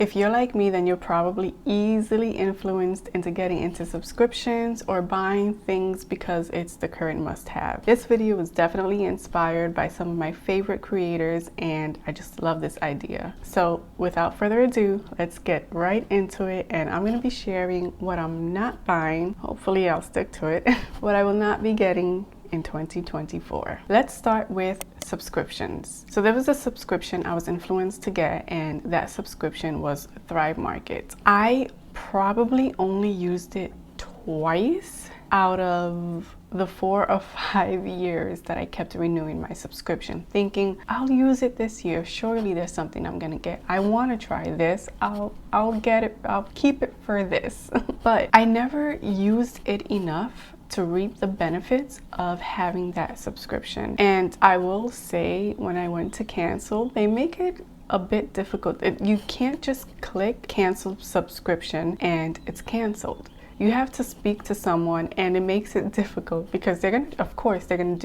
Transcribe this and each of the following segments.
If you're like me, then you're probably easily influenced into getting into subscriptions or buying things because it's the current must-have. This video was definitely inspired by some of my favorite creators, and I just love this idea. So without further ado, let's get right into it, and I'm going to be sharing what I'm not buying. Hopefully I'll stick to it. What I will not be getting in 2024. Let's start with subscriptions. So there was a subscription I was influenced to get, and that subscription was Thrive Market. I probably only used it twice out of the 4 or 5 years that I kept renewing my subscription, thinking I'll use it this year. Surely there's something I'm gonna get. I want to try this. I'll get it. I'll keep it for this. But I never used it enough to reap the benefits of having that subscription. And I will say, when I went to cancel, they make it a bit difficult. You can't just click cancel subscription and it's canceled. You have to speak to someone, and it makes it difficult because they're gonna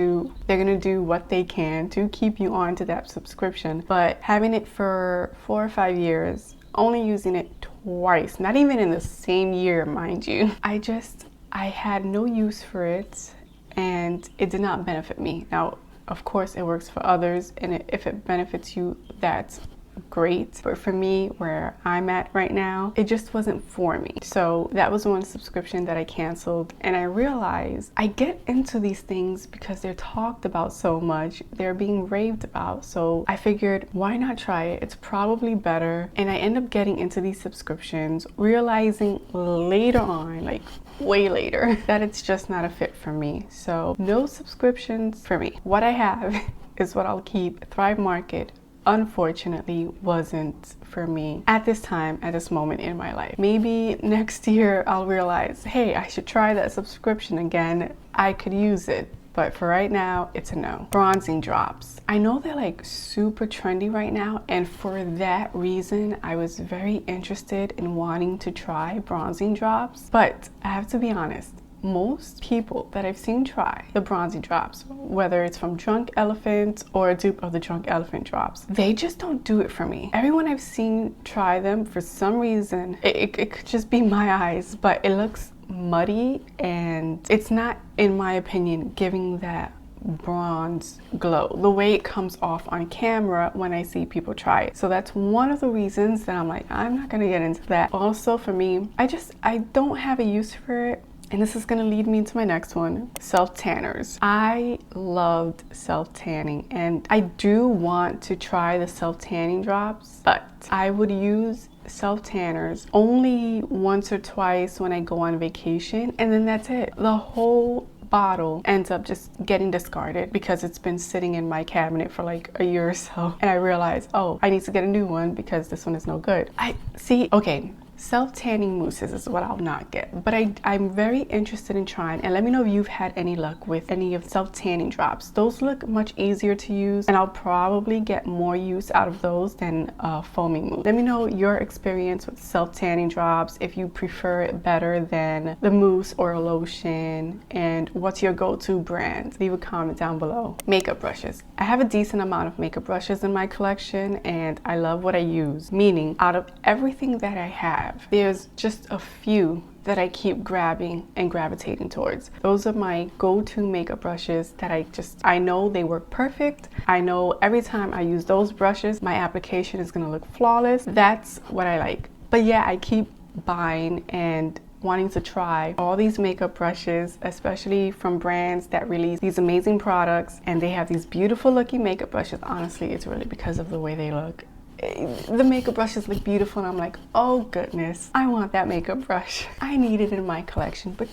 do what they can to keep you on to that subscription. But having it for 4 or 5 years, only using it twice, not even in the same year, mind you, I had no use for it, and it did not benefit me. Now, of course, it works for others, and if it benefits you, that's great. But for me, where I'm at right now, it just wasn't for me. So that was one subscription that I canceled, and I realized I get into these things because they're talked about so much, they're being raved about. So I figured, why not try it? It's probably better. And I end up getting into these subscriptions, realizing later on, like way later, that it's just not a fit for me. So no subscriptions for me. What I have is what I'll keep. Thrive Market, unfortunately, wasn't for me at this time, at this moment in my life. Maybe next year I'll realize, hey, I should try that subscription again. I could use it. But for right now, it's a no. Bronzing drops. I know they're like super trendy right now, and for that reason, I was very interested in wanting to try bronzing drops. But I have to be honest, most people that I've seen try the bronzing drops, whether it's from Drunk Elephant or a dupe of the Drunk Elephant drops, they just don't do it for me. Everyone I've seen try them, for some reason, it could just be my eyes, but it looks muddy, and it's not, in my opinion, giving that bronze glow the way it comes off on camera when I see people try it. So that's one of the reasons that I'm like, I'm not gonna get into that. Also, for me, I don't have a use for it. And this is gonna lead me into my next one, self-tanners. I loved self-tanning, and I do want to try the self-tanning drops, but I would use self-tanners only once or twice when I go on vacation, and then that's it. The whole bottle ends up just getting discarded because it's been sitting in my cabinet for like a year or so, and I realize, oh, I need to get a new one because this one is no good. Okay, self-tanning mousses is what I'll not get, but I'm very interested in trying, and let me know if you've had any luck with any of self-tanning drops. Those look much easier to use, and I'll probably get more use out of those than foaming mousse. Let me know your experience with self-tanning drops, if you prefer it better than the mousse or a lotion, and what's your go-to brand. Leave a comment down below. Makeup brushes. I have a decent amount of makeup brushes in my collection, and I love what I use, meaning out of everything that I have, there's just a few that I keep grabbing and gravitating towards. Those are my go-to makeup brushes that I know they work perfect. I know every time I use those brushes, my application is gonna look flawless. That's what I like. But yeah, I keep buying and wanting to try all these makeup brushes, especially from brands that release these amazing products, and they have these beautiful looking makeup brushes. Honestly, it's really because of the way they look. The makeup brushes look beautiful, and I'm like, oh goodness, I want that makeup brush. I need it in my collection, but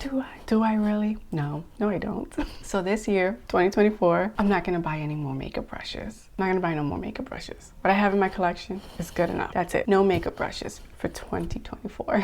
do I really? No, I don't. So this year, 2024, I'm not gonna buy any more makeup brushes. I'm not gonna buy no more makeup brushes. What I have in my collection is good enough. That's it. No makeup brushes for 2024.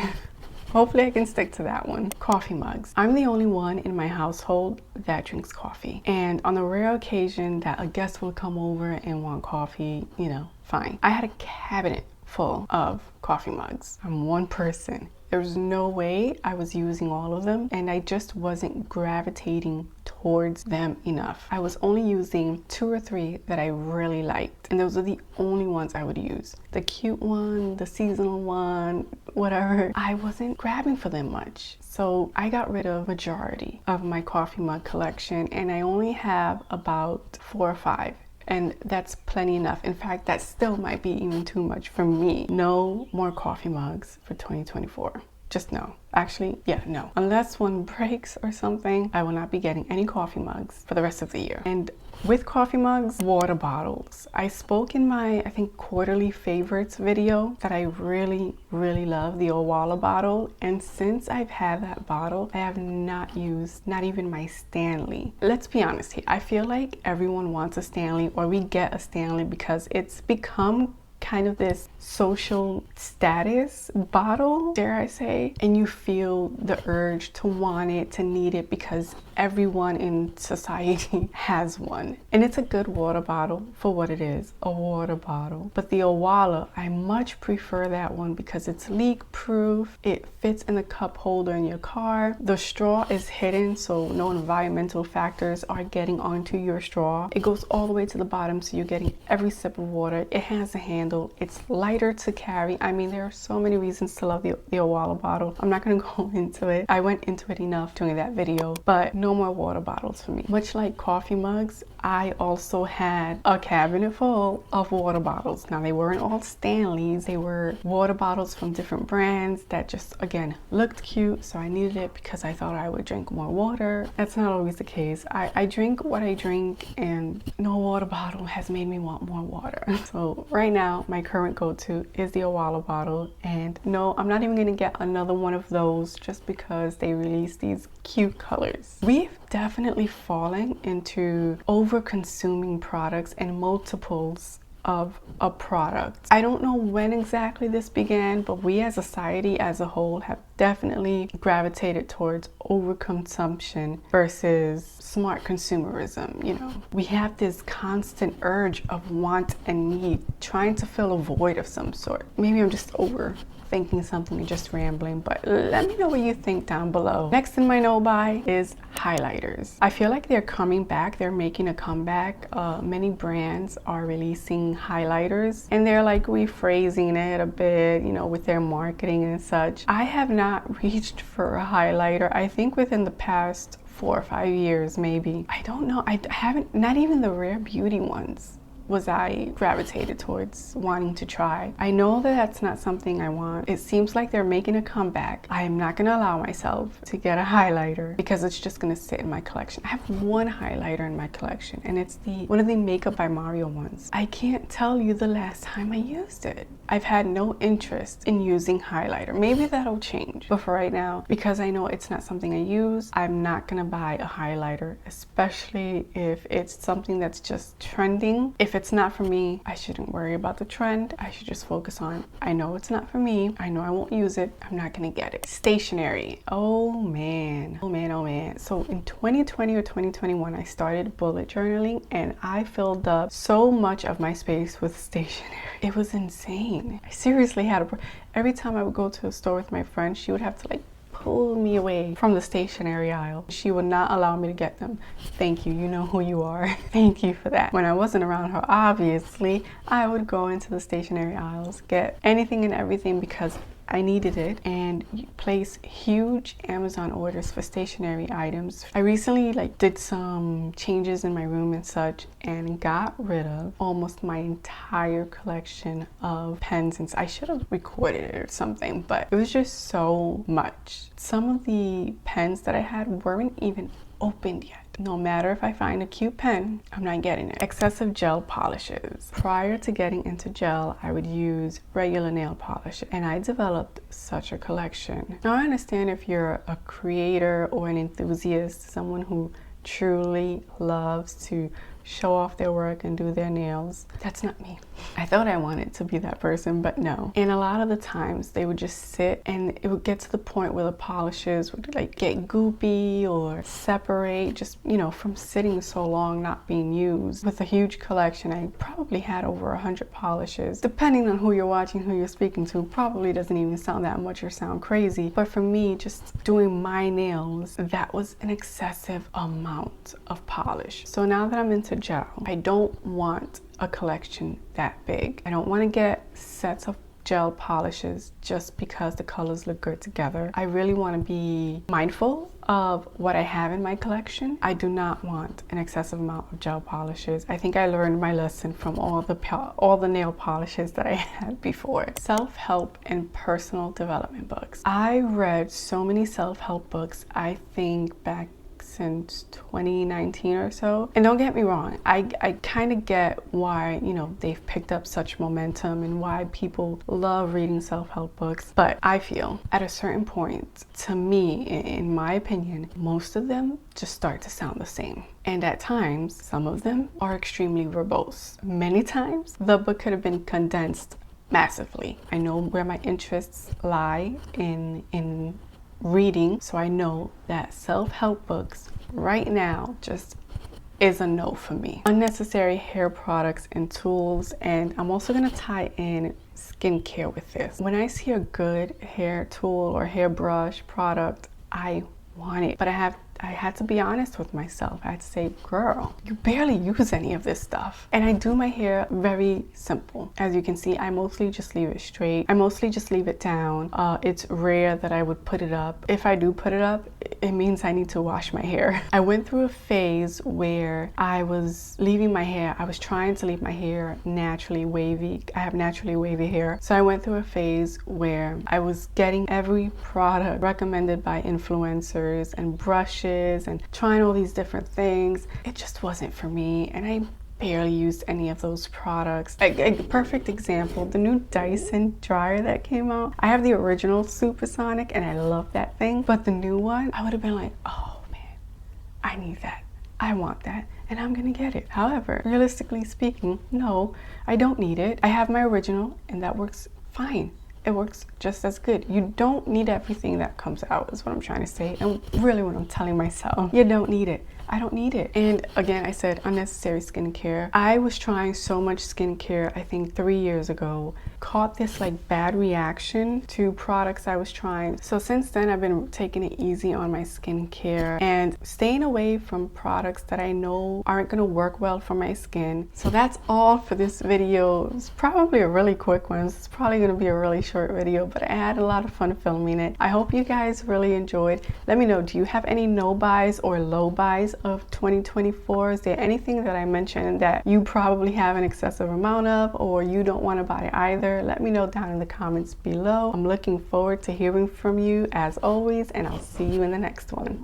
Hopefully I can stick to that one. Coffee mugs. I'm the only one in my household that drinks coffee. And on the rare occasion that a guest will come over and want coffee, you know, fine. I had a cabinet full of coffee mugs. I'm one person. There's no way I was using all of them, and I just wasn't gravitating towards them enough. I was only using 2 or 3 that I really liked, and those are the only ones I would use. The cute one, the seasonal one, whatever. I wasn't grabbing for them much. So I got rid of majority of my coffee mug collection, and I only have about 4 or 5. And that's plenty enough. In fact, that still might be even too much for me. No more coffee mugs for 2024. Just no. Actually, yeah, no. Unless one breaks or something, I will not be getting any coffee mugs for the rest of the year. And with coffee mugs, water bottles. I spoke in my, I think, quarterly favorites video that I really, really love the Owala bottle. And since I've had that bottle, I have not used, not even my Stanley. Let's be honest here. I feel like everyone wants a Stanley, or we get a Stanley because it's become kind of this social status bottle, dare I say, and you feel the urge to want it, to need it, because everyone in society has one. And it's a good water bottle for what it is, a water bottle. But the Owala, I much prefer that one because it's leak proof, it fits in the cup holder in your car, the straw is hidden so no environmental factors are getting onto your straw. It goes all the way to the bottom so you're getting every sip of water. It has a handle. It's lighter to carry. I mean, there are so many reasons to love the Owala bottle. I'm not going to go into it. I went into it enough during that video, but no more water bottles for me. Much like coffee mugs, I also had a cabinet full of water bottles. Now, they weren't all Stanleys. They were water bottles from different brands that just, again, looked cute. So I needed it because I thought I would drink more water. That's not always the case. I drink what I drink, and no water bottle has made me want more water. So right now, my current go-to is the Owala bottle, and no, I'm not even gonna get another one of those just because they release these cute colors. We've definitely fallen into over-consuming products and multiples of a product. I don't know when exactly this began, but we as a society as a whole have definitely gravitated towards overconsumption versus smart consumerism. You know, we have this constant urge of want and need, trying to fill a void of some sort. Maybe I'm just overthinking something and just rambling, but let me know what you think down below. Next in my no buy is highlighters. I feel like they're coming back. They're making a comeback. Many brands are releasing highlighters, and they're like rephrasing it a bit, you know, with their marketing and such. I have not reached for a highlighter. I think within the past 4 or 5 years, maybe. I don't know. I haven't, not even the Rare Beauty ones was I gravitated towards wanting to try. I know that that's not something I want. It seems like they're making a comeback. I am not gonna allow myself to get a highlighter because it's just gonna sit in my collection. I have one highlighter in my collection, and it's one of the Makeup by Mario ones. I can't tell you the last time I used it. I've had no interest in using highlighter. Maybe that'll change, but for right now, because I know it's not something I use, I'm not gonna buy a highlighter, especially if it's something that's just trending. If it's not for me, I shouldn't worry about the trend. I should just focus on, I know it's not for me. I know I won't use it. I'm not gonna get it. Stationery. Oh man, oh man, oh man. So in 2020 or 2021, I started bullet journaling, and I filled up so much of my space with stationery. It was insane. I seriously had every time I would go to a store with my friend, she would have to like pull me away from the stationery aisle. She would not allow me to get them. Thank you, you know who you are. Thank you for that. When I wasn't around her, obviously, I would go into the stationery aisles, get anything and everything because I needed it, and place huge Amazon orders for stationery items. I recently did some changes in my room and such, and got rid of almost my entire collection of pens, and I should have recorded it or something, but it was just so much. Some of the pens that I had weren't even opened yet. No matter if I find a cute pen, I'm not getting it. Excessive gel polishes. Prior to getting into gel, I would use regular nail polish, and I developed such a collection. Now, I understand if you're a creator or an enthusiast, someone who truly loves to show off their work and do their nails. That's not me. I thought I wanted to be that person, but no. And a lot of the times they would just sit and it would get to the point where the polishes would like get goopy or separate, just, you know, from sitting so long not being used. With a huge collection, I probably had over 100 polishes. Depending on who you're watching, who you're speaking to, probably doesn't even sound that much or sound crazy. But for me, just doing my nails, that was an excessive amount of polish. So now that I'm into gel, I don't want a collection that big. I don't want to get sets of gel polishes just because the colors look good together. I really want to be mindful of what I have in my collection. I do not want an excessive amount of gel polishes. I think I learned my lesson from all the nail polishes that I had before. Self-help and personal development books. I read so many self-help books, I think back since 2019 or so. And don't get me wrong, I kind of get why, you know, they've picked up such momentum and why people love reading self-help books. But I feel at a certain point, to me, in my opinion, most of them just start to sound the same. And at times, some of them are extremely verbose. Many times, the book could have been condensed massively. I know where my interests lie in reading, so I know that self-help books right now just is a no for me. Unnecessary hair products and tools, and I'm also gonna tie in skincare with this. When I see a good hair tool or hairbrush product, I want it, but I had to be honest with myself. I had to say, girl, you barely use any of this stuff. And I do my hair very simple. As you can see, I mostly just leave it straight. I mostly just leave it down. It's rare that I would put it up. If I do put it up, it means I need to wash my hair. I went through a phase where I was leaving my hair. I was trying to leave my hair naturally wavy. I have naturally wavy hair. So I went through a phase where I was getting every product recommended by influencers and brushes and trying all these different things. It just wasn't for me, and I barely used any of those products. A perfect example, the new Dyson dryer that came out. I have the original Supersonic and I love that thing, but the new one, I would have been like, oh man, I need that. I want that, and I'm gonna get it. However, realistically speaking, no, I don't need it. I have my original and that works fine. It works just as good. You don't need everything that comes out, is what I'm trying to say, and really what I'm telling myself. You don't need it. I don't need it. And again, I said unnecessary skincare. I was trying so much skincare, I think 3 years ago, caught this like bad reaction to products I was trying. So since then, I've been taking it easy on my skincare and staying away from products that I know aren't gonna work well for my skin. So that's all for this video. It's probably a really quick one. It's probably gonna be a really short video, but I had a lot of fun filming it. I hope you guys really enjoyed. Let me know, do you have any no buys or low buys of 2024? Is there anything that I mentioned that you probably have an excessive amount of, or you don't want to buy either? Let me know down in the comments below. I'm looking forward to hearing from you as always, and I'll see you in the next one.